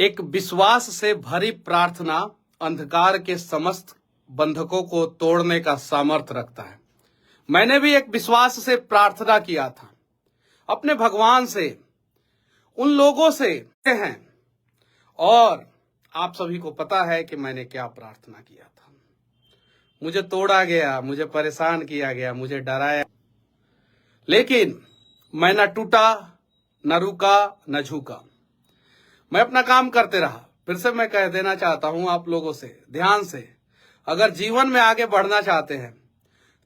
एक विश्वास से भरी प्रार्थना अंधकार के समस्त बंधकों को तोड़ने का सामर्थ्य रखता है। मैंने भी एक विश्वास से प्रार्थना किया था अपने भगवान से, उन लोगों से हैं, और आप सभी को पता है कि मैंने क्या प्रार्थना किया था। मुझे तोड़ा गया, मुझे परेशान किया गया, मुझे डराया, लेकिन मैं न टूटा, न रुका, न झुका। मैं अपना काम करते रहा। फिर से मैं कह देना चाहता हूं आप लोगों से, ध्यान से, अगर जीवन में आगे बढ़ना चाहते हैं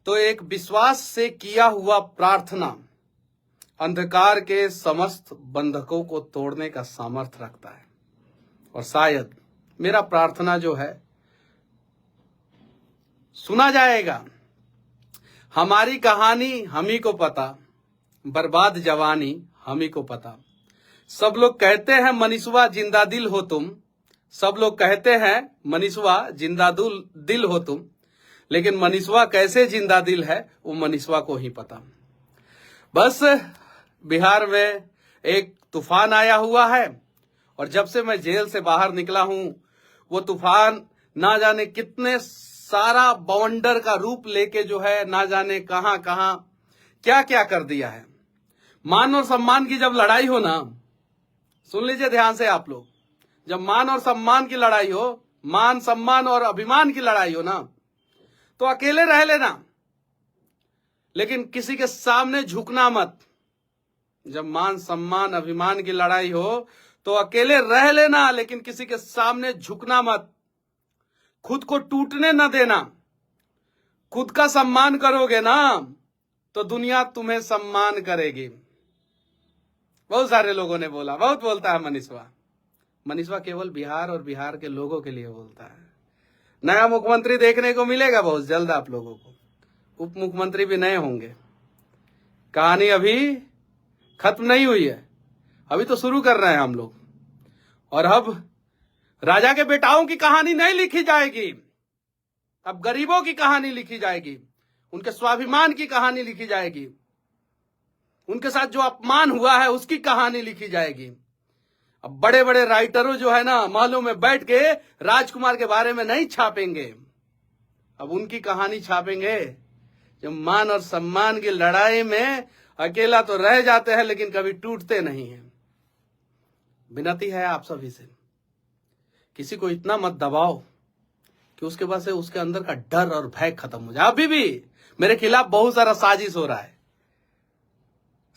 तो एक विश्वास से किया हुआ प्रार्थना अंधकार के समस्त बंधकों को तोड़ने का सामर्थ्य रखता है। और शायद मेरा प्रार्थना जो है सुना जाएगा। हमारी कहानी हम ही को पता, बर्बाद जवानी हम ही को पता। सब लोग कहते हैं मनीषवा जिंदा दिल हो तुम, सब लोग कहते हैं मनीषवा जिंदा दिल हो तुम, लेकिन मनीषवा कैसे जिंदा दिल है वो मनीषवा को ही पता। बस बिहार में एक तूफान आया हुआ है, और जब से मैं जेल से बाहर निकला हूं वो तूफान ना जाने कितने सारा बवंडर का रूप लेके जो है ना जाने कहां कहां क्या क्या कर दिया है। मान और सम्मान की जब लड़ाई हो ना, सुन लीजिए ध्यान से आप लोग, जब मान और सम्मान की लड़ाई हो, मान सम्मान और अभिमान की लड़ाई हो ना, तो अकेले रह लेना, लेकिन किसी के सामने झुकना मत। जब मान सम्मान अभिमान की लड़ाई हो तो अकेले रह लेना, लेकिन किसी के सामने झुकना मत। खुद को टूटने न देना। खुद का सम्मान करोगे ना तो दुनिया तुम्हें सम्मान करेगी। बहुत सारे लोगों ने बोला, बहुत बोलता है मनीषवा। मनीषवा केवल बिहार और बिहार के लोगों के लिए बोलता है। नया मुख्यमंत्री देखने को मिलेगा बहुत जल्द आप लोगों को, उप मुख्यमंत्री भी नए होंगे। कहानी अभी खत्म नहीं हुई है, अभी तो शुरू कर रहे हैं हम लोग। और अब राजा के बेटाओं की कहानी नहीं लिखी जाएगी, अब गरीबों की कहानी लिखी जाएगी, उनके स्वाभिमान की कहानी लिखी जाएगी, उनके साथ जो अपमान हुआ है उसकी कहानी लिखी जाएगी। अब बड़े बड़े राइटरों जो है ना, महलों में बैठ के राजकुमार के बारे में नहीं छापेंगे, अब उनकी कहानी छापेंगे जो मान और सम्मान की लड़ाई में अकेला तो रह जाते हैं लेकिन कभी टूटते नहीं हैं। विनती है आप सभी से, किसी को इतना मत दबाओ कि उसके पास उसके अंदर का डर और भय खत्म हो जाए। अभी भी मेरे खिलाफ बहुत सारा साजिश हो रहा है,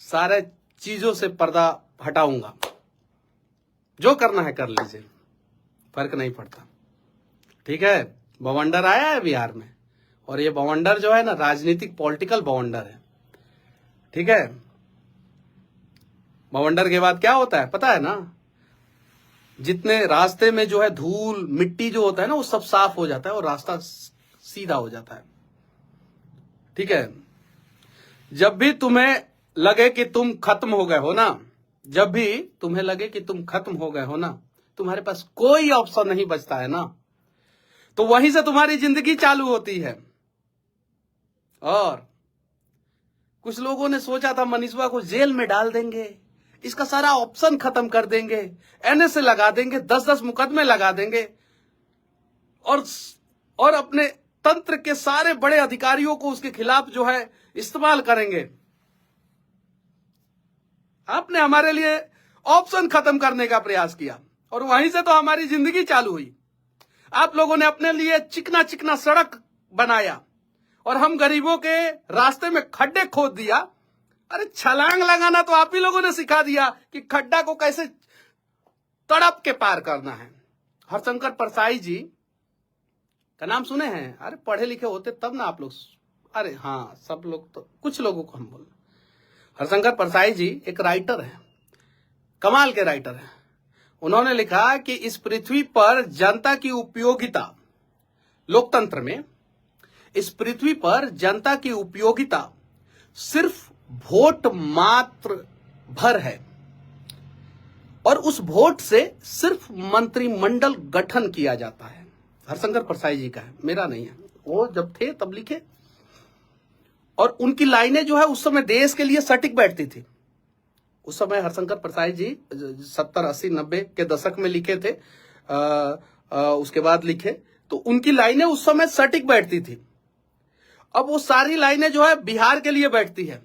सारे चीजों से पर्दा हटाऊंगा। जो करना है कर लीजिए, फर्क नहीं पड़ता, ठीक है। बवंडर आया है बिहार में, और ये बवंडर जो है ना राजनीतिक पॉलिटिकल बवंडर है, ठीक है। बवंडर के बाद क्या होता है पता है ना, जितने रास्ते में जो है धूल मिट्टी जो होता है ना वो सब साफ हो जाता है और रास्ता सीधा हो जाता है, ठीक है। जब भी तुम्हें लगे कि तुम खत्म हो गए हो ना, जब भी तुम्हें लगे कि तुम खत्म हो गए हो ना, तुम्हारे पास कोई ऑप्शन नहीं बचता है ना, तो वहीं से तुम्हारी जिंदगी चालू होती है। और कुछ लोगों ने सोचा था मनीषवा को जेल में डाल देंगे, इसका सारा ऑप्शन खत्म कर देंगे, एनएसए लगा देंगे, 10-10 मुकदमे लगा देंगे, और अपने तंत्र के सारे बड़े अधिकारियों को उसके खिलाफ जो है इस्तेमाल करेंगे। आपने हमारे लिए ऑप्शन खत्म करने का प्रयास किया और वहीं से तो हमारी जिंदगी चालू हुई। आप लोगों ने अपने लिए चिकना चिकना सड़क बनाया और हम गरीबों के रास्ते में खड्डे खोद दिया। अरे छलांग लगाना तो आप ही लोगों ने सिखा दिया कि खड्डा को कैसे तड़प के पार करना है। हरशंकर परसाई जी का नाम सुने हैं? अरे पढ़े लिखे होते तब ना आप लोग, अरे हाँ सब लोग तो, कुछ लोगों को हम बोल। हरशंकर परसाई जी एक राइटर है, कमाल के राइटर है। उन्होंने लिखा कि इस पृथ्वी पर जनता की उपयोगिता, लोकतंत्र में इस पृथ्वी पर जनता की उपयोगिता सिर्फ वोट मात्र भर है, और उस वोट से सिर्फ मंत्रिमंडल गठन किया जाता है। हरशंकर परसाई जी का है, मेरा नहीं है, वो जब थे तब लिखे। और उनकी लाइनें जो है उस समय देश के लिए सटीक बैठती थी। उस समय हरिशंकर प्रसाद जी 70, 80, 90 के दशक में लिखे थे। उसके बाद लिखे तो उनकी लाइनें उस समय सटीक बैठती थी। अब वो सारी लाइनें जो है बिहार के लिए बैठती है।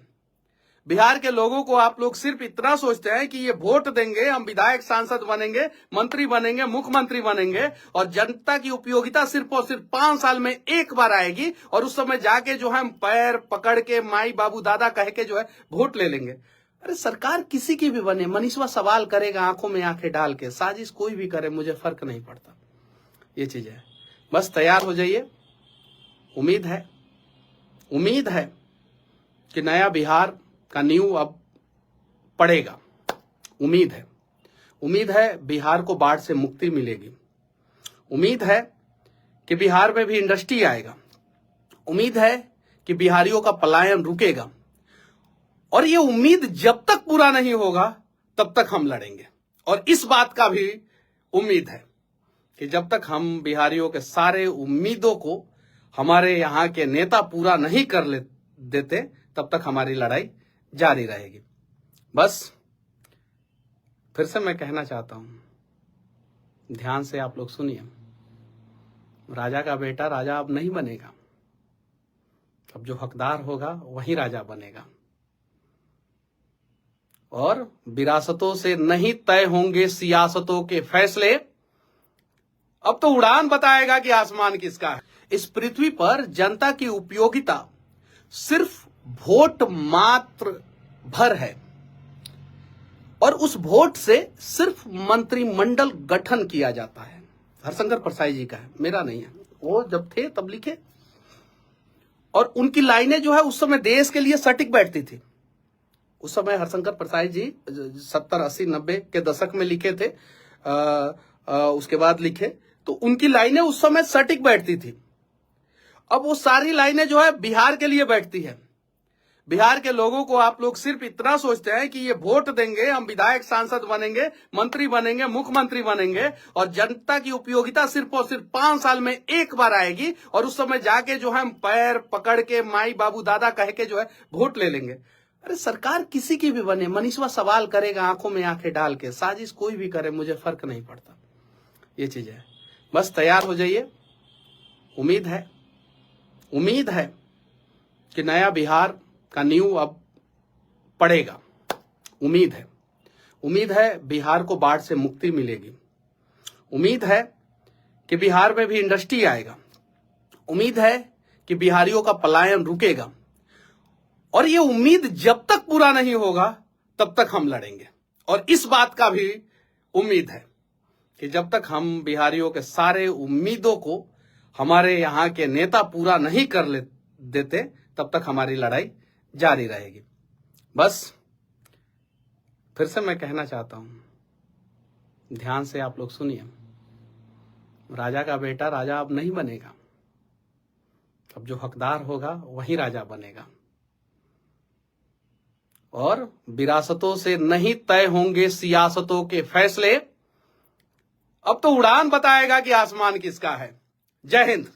बिहार के लोगों को आप लोग सिर्फ इतना सोचते हैं कि ये वोट देंगे, हम विधायक, सांसद बनेंगे, मंत्री बनेंगे, मुख्यमंत्री बनेंगे और जनता की उपयोगिता सिर्फ और सिर्फ 5 साल में एक बार आएगी और उस समय जाके जो है हम पैर पकड़ के माई बाबू दादा कह के जो है वोट ले लेंगे। अरे सरकार किसी की भी बने, मनीषवा सवाल करेगा आंखों में आंखें डाल के, साजिश कोई भी करे, मुझे फर्क नहीं पड़ता। ये चीज है, बस तैयार हो जाइए। उम्मीद है कि नया बिहार का नींव अब पड़ेगा। उम्मीद है बिहार को बाढ़ से मुक्ति मिलेगी। उम्मीद है कि बिहार में भी इंडस्ट्री आएगा। उम्मीद है कि बिहारियों का पलायन रुकेगा। और ये उम्मीद जब तक पूरा नहीं होगा तब तक हम लड़ेंगे। और इस बात का भी उम्मीद है कि जब तक हम बिहारियों के सारे उम्मीदों को हमारे यहाँ के नेता पूरा नहीं कर देते तब तक हमारी लड़ाई जारी रहेगी। बस फिर से मैं कहना चाहता हूं, ध्यान से आप लोग सुनिए। राजा का बेटा राजा अब नहीं बनेगा। अब जो हकदार होगा वही राजा बनेगा। और विरासतों से नहीं तय होंगे सियासतों के फैसले। अब तो उड़ान बताएगा कि आसमान किसका है। इस पृथ्वी पर जनता की उपयोगिता सिर्फ वोट मात्र भर है और उस वोट से सिर्फ मंत्रिमंडल गठन किया जाता है। हरिशंकर प्रसाद जी का है, मेरा नहीं है। वो जब थे तब लिखे और उनकी लाइनें जो है उस समय देश के लिए सटीक बैठती थी। उस समय हरिशंकर प्रसाद जी 70, 80, 90 के दशक में लिखे थे। उसके बाद लिखे तो उनकी लाइनें उस समय सटीक बैठती थी। अब वो सारी लाइनें जो है बिहार के लिए बैठती है। बिहार के लोगों को आप लोग सिर्फ इतना सोचते हैं कि ये वोट देंगे, हम विधायक, सांसद बनेंगे, मंत्री बनेंगे, मुख्यमंत्री बनेंगे और जनता की उपयोगिता सिर्फ और सिर्फ 5 साल में एक बार आएगी और उस समय जाके जो है हम पैर पकड़ के माई बाबू दादा कह के जो है वोट ले लेंगे। अरे सरकार किसी की भी बने, मनीषवा सवाल करेगा आंखों में आंखें डाल के, साजिश कोई भी करे, मुझे फर्क नहीं पड़ता। ये चीज है, बस तैयार हो जाइए। उम्मीद है कि नया बिहार का नींव अब पड़ेगा। उम्मीद है बिहार को बाढ़ से मुक्ति मिलेगी। उम्मीद है कि बिहार में भी इंडस्ट्री आएगा। उम्मीद है कि बिहारियों का पलायन रुकेगा। और ये उम्मीद जब तक पूरा नहीं होगा तब तक हम लड़ेंगे। और इस बात का भी उम्मीद है कि जब तक हम बिहारियों के सारे उम्मीदों को हमारे यहाँ के नेता पूरा नहीं कर देते तब तक हमारी लड़ाई जारी रहेगी। बस फिर से मैं कहना चाहता हूं, ध्यान से आप लोग सुनिए। राजा का बेटा राजा अब नहीं बनेगा। अब जो हकदार होगा वही राजा बनेगा। और विरासतों से नहीं तय होंगे सियासतों के फैसले। अब तो उड़ान बताएगा कि आसमान किसका है। जय हिंद।